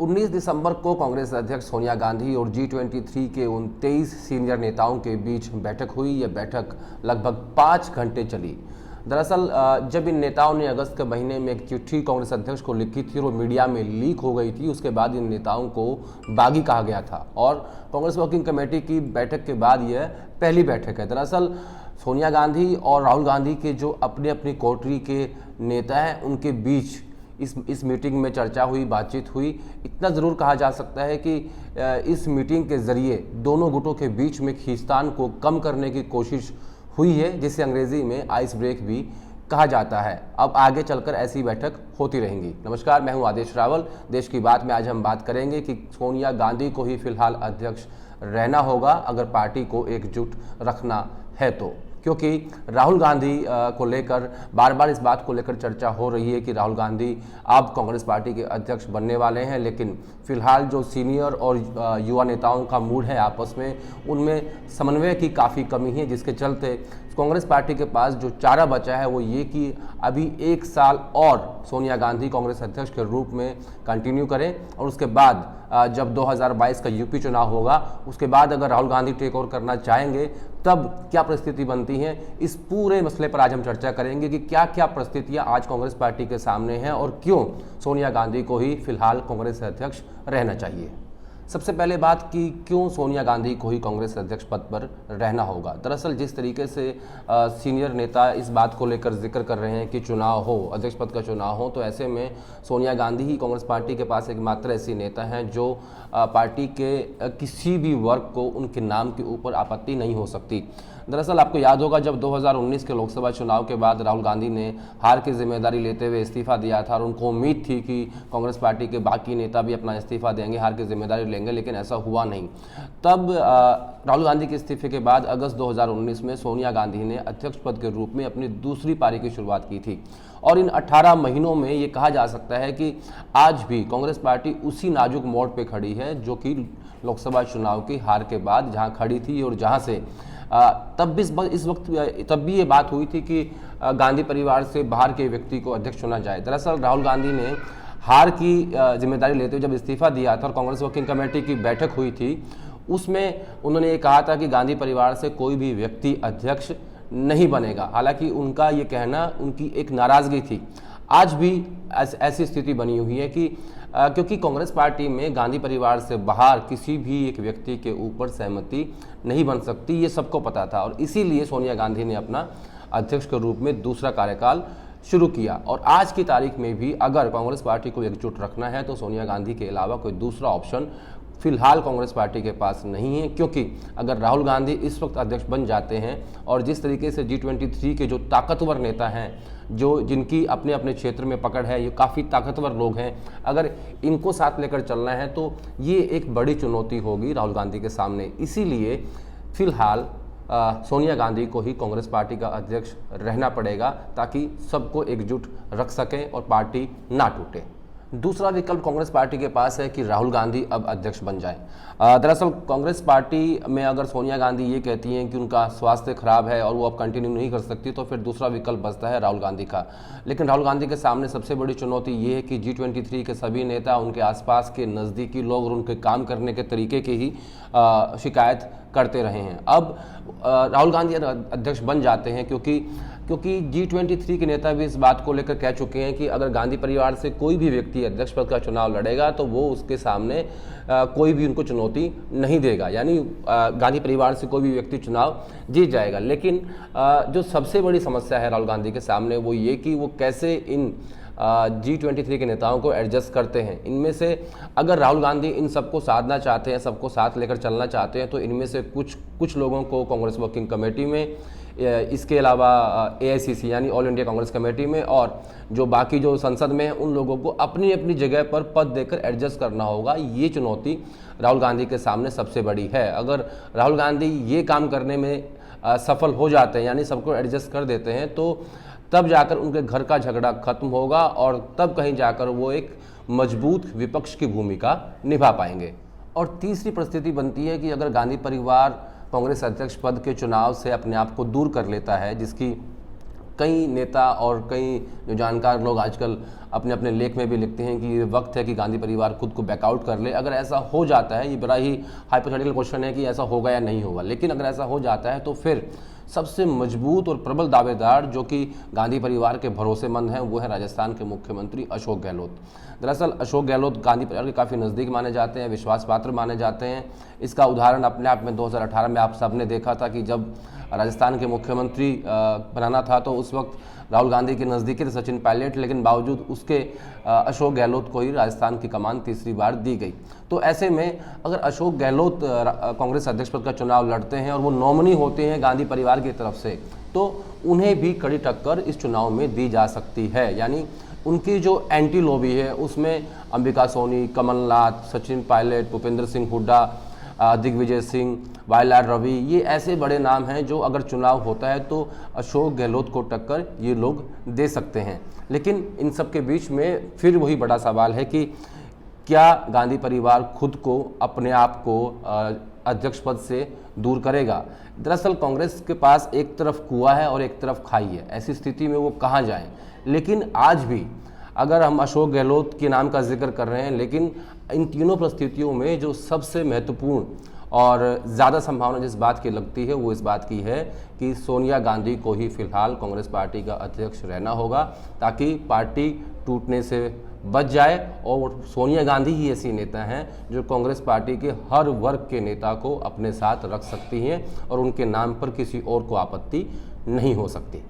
19 दिसंबर को कांग्रेस अध्यक्ष सोनिया गांधी और G23 के उन 23 सीनियर नेताओं के बीच बैठक हुई। यह बैठक लगभग 5 घंटे चली। दरअसल जब इन नेताओं ने अगस्त के महीने में एक चिट्ठी कांग्रेस अध्यक्ष को लिखी थी और वो मीडिया में लीक हो गई थी, उसके बाद इन नेताओं को बागी कहा गया था और कांग्रेस वर्किंग कमेटी की बैठक के बाद यह पहली बैठक है। दरअसल सोनिया गांधी और राहुल गांधी के जो अपने अपनी कोटरी के नेता हैं, उनके बीच इस मीटिंग में चर्चा हुई, बातचीत हुई। इतना ज़रूर कहा जा सकता है कि इस मीटिंग के ज़रिए दोनों गुटों के बीच में खींचतान को कम करने की कोशिश हुई है, जिसे अंग्रेजी में आइस ब्रेक भी कहा जाता है। अब आगे चलकर ऐसी बैठक होती रहेंगी। नमस्कार, मैं हूं आदेश रावल। देश की बात में आज हम बात करेंगे कि सोनिया गांधी को ही फिलहाल अध्यक्ष रहना होगा अगर पार्टी को एकजुट रखना है तो, क्योंकि राहुल गांधी को लेकर बार बार इस बात को लेकर चर्चा हो रही है कि राहुल गांधी अब कांग्रेस पार्टी के अध्यक्ष बनने वाले हैं, लेकिन फिलहाल जो सीनियर और युवा नेताओं का मूड है आपस में, उनमें समन्वय की काफ़ी कमी है, जिसके चलते कांग्रेस पार्टी के पास जो चारा बचा है वो ये कि अभी 1 साल और सोनिया गांधी कांग्रेस अध्यक्ष के रूप में कंटिन्यू करें और उसके बाद जब 2022 का यूपी चुनाव होगा, उसके बाद अगर राहुल गांधी टेक ओवर करना चाहेंगे तब क्या परिस्थिति बनती है। इस पूरे मसले पर आज हम चर्चा करेंगे कि क्या क्या परिस्थितियां आज कांग्रेस पार्टी के सामने हैं और क्यों सोनिया गांधी को ही फिलहाल कांग्रेस अध्यक्ष रहना चाहिए। सबसे पहले बात कि क्यों सोनिया गांधी को ही कांग्रेस अध्यक्ष पद पर रहना होगा। दरअसल जिस तरीके से सीनियर नेता इस बात को लेकर जिक्र कर रहे हैं कि चुनाव हो, अध्यक्ष पद का चुनाव हो, तो ऐसे में सोनिया गांधी ही कांग्रेस पार्टी के पास एकमात्र ऐसी नेता हैं जो पार्टी के किसी भी वर्ग को उनके नाम के ऊपर आपत्ति नहीं हो सकती। दरअसल आपको याद होगा जब 2019 के लोकसभा चुनाव के बाद राहुल गांधी ने हार की जिम्मेदारी लेते हुए इस्तीफा दिया था और उनको उम्मीद थी कि कांग्रेस पार्टी के बाकी नेता भी अपना इस्तीफा देंगे, हार की जिम्मेदारी लेंगे, लेकिन ऐसा हुआ नहीं। तब राहुल गांधी के इस्तीफे के बाद अगस्त 2019 में सोनिया गांधी ने अध्यक्ष पद के रूप में अपनी दूसरी पारी की शुरुआत की थी और इन 18 महीनों में ये कहा जा सकता है कि आज भी कांग्रेस पार्टी उसी नाजुक मोड़ पे खड़ी है जो कि लोकसभा चुनाव की हार के बाद जहां खड़ी थी और जहां से तब भी ये बात हुई थी कि गांधी परिवार से बाहर के व्यक्ति को अध्यक्ष चुना जाए। दरअसल राहुल गांधी ने हार की जिम्मेदारी लेते हुए जब इस्तीफा दिया था और कांग्रेस वर्किंग कमेटी की बैठक हुई थी, उसमें उन्होंने ये कहा था कि गांधी परिवार से कोई भी व्यक्ति अध्यक्ष नहीं बनेगा। हालांकि उनका ये कहना उनकी एक नाराज़गी थी। आज भी ऐसी स्थिति बनी हुई है कि क्योंकि कांग्रेस पार्टी में गांधी परिवार से बाहर किसी भी एक व्यक्ति के ऊपर सहमति नहीं बन सकती, ये सबको पता था और इसीलिए सोनिया गांधी ने अपना अध्यक्ष के रूप में दूसरा कार्यकाल शुरू किया। और आज की तारीख में भी अगर कांग्रेस पार्टी को एकजुट रखना है तो सोनिया गांधी के अलावा कोई दूसरा ऑप्शन फिलहाल कांग्रेस पार्टी के पास नहीं है, क्योंकि अगर राहुल गांधी इस वक्त अध्यक्ष बन जाते हैं और जिस तरीके से G23 के जो ताकतवर नेता हैं, जो जिनकी अपने अपने क्षेत्र में पकड़ है, ये काफ़ी ताकतवर लोग हैं, अगर इनको साथ लेकर चलना है तो ये एक बड़ी चुनौती होगी राहुल गांधी के सामने। इसीलिए फिलहाल सोनिया गांधी को ही कांग्रेस पार्टी का अध्यक्ष रहना पड़ेगा ताकि सबको एकजुट रख सकें और पार्टी ना टूटे। दूसरा विकल्प कांग्रेस पार्टी के पास है कि राहुल गांधी अब अध्यक्ष बन जाएं। दरअसल कांग्रेस पार्टी में अगर सोनिया गांधी ये कहती हैं कि उनका स्वास्थ्य खराब है और वो अब कंटिन्यू नहीं कर सकती, तो फिर दूसरा विकल्प बचता है राहुल गांधी का। लेकिन राहुल गांधी के सामने सबसे बड़ी चुनौती ये है कि G23 के सभी नेता, उनके आसपास के नज़दीकी लोग और उनके काम करने के तरीके की ही शिकायत करते रहे हैं। अब राहुल गांधी अध्यक्ष बन जाते हैं क्योंकि G23 के नेता भी इस बात को लेकर कह चुके हैं कि अगर गांधी परिवार से कोई भी व्यक्ति अध्यक्ष पद का चुनाव लड़ेगा तो वो उसके सामने कोई भी उनको चुनौती नहीं देगा, यानी गांधी परिवार से कोई भी व्यक्ति चुनाव जीत जाएगा। लेकिन जो सबसे बड़ी समस्या है राहुल गांधी के सामने वो ये कि वो कैसे इन G23 के नेताओं को एडजस्ट करते हैं। इनमें से अगर राहुल गांधी इन सबको साधना चाहते हैं, सबको साथ लेकर चलना चाहते हैं, तो इनमें से कुछ लोगों को कांग्रेस वर्किंग कमेटी में, इसके अलावा AICC यानी ऑल इंडिया कांग्रेस कमेटी में, और जो बाकी जो संसद में हैं उन लोगों को अपनी अपनी जगह पर पद देकर एडजस्ट करना होगा। ये चुनौती राहुल गांधी के सामने सबसे बड़ी है। अगर राहुल गांधी ये काम करने में सफल हो जाते हैं, यानी सबको एडजस्ट कर देते हैं, तो तब जाकर उनके घर का झगड़ा खत्म होगा और तब कहीं जाकर वो एक मजबूत विपक्ष की भूमिका निभा पाएंगे। और तीसरी परिस्थिति बनती है कि अगर गांधी परिवार कांग्रेस अध्यक्ष पद के चुनाव से अपने आप को दूर कर लेता है, जिसकी कई नेता और कई जो जानकार लोग आजकल अपने अपने लेख में भी लिखते हैं कि ये वक्त है कि गांधी परिवार खुद को बैकआउट कर ले। अगर ऐसा हो जाता है, ये बड़ा ही हाइपोथेटिकल क्वेश्चन है कि ऐसा होगा या नहीं होगा, लेकिन अगर ऐसा हो जाता है तो फिर सबसे मजबूत और प्रबल दावेदार जो कि गांधी परिवार के भरोसेमंद हैं वो है राजस्थान के मुख्यमंत्री अशोक गहलोत। दरअसल अशोक गहलोत गांधी परिवार के काफ़ी नज़दीक माने जाते हैं, विश्वास पात्र माने जाते हैं। इसका उदाहरण अपने आप में 2018 में आप सबने देखा था कि जब राजस्थान के मुख्यमंत्री बनाना था तो उस वक्त राहुल गांधी के नज़दीकी थे सचिन पायलट, लेकिन बावजूद उसके अशोक गहलोत को ही राजस्थान की कमान तीसरी बार दी गई। तो ऐसे में अगर अशोक गहलोत कांग्रेस अध्यक्ष पद का चुनाव लड़ते हैं और वो नॉमिनी होते हैं गांधी परिवार की तरफ से, तो उन्हें भी कड़ी टक्कर इस चुनाव में दी जा सकती है। यानी उनकी जो एंटी लॉबी है उसमें अंबिका सोनी, कमलनाथ, सचिन पायलट, भूपेंद्र सिंह हुड्डा, दिग्विजय सिंह, वायलार रवि, ये ऐसे बड़े नाम हैं जो अगर चुनाव होता है तो अशोक गहलोत को टक्कर ये लोग दे सकते हैं। लेकिन इन सब के बीच में फिर वही बड़ा सवाल है कि क्या गांधी परिवार खुद को, अपने आप को अध्यक्ष पद से दूर करेगा। दरअसल कांग्रेस के पास एक तरफ कुआं है और एक तरफ खाई है, ऐसी स्थिति में वो कहाँ जाएं। लेकिन आज भी अगर हम अशोक गहलोत के नाम का जिक्र कर रहे हैं, लेकिन इन तीनों परिस्थितियों में जो सबसे महत्वपूर्ण और ज़्यादा संभावना जिस बात की लगती है वो इस बात की है कि सोनिया गांधी को ही फिलहाल कांग्रेस पार्टी का अध्यक्ष रहना होगा, ताकि पार्टी टूटने से बच जाए। और सोनिया गांधी ही ऐसी नेता हैं जो कांग्रेस पार्टी के हर वर्ग के नेता को अपने साथ रख सकती हैं और उनके नाम पर किसी और को आपत्ति नहीं हो सकती।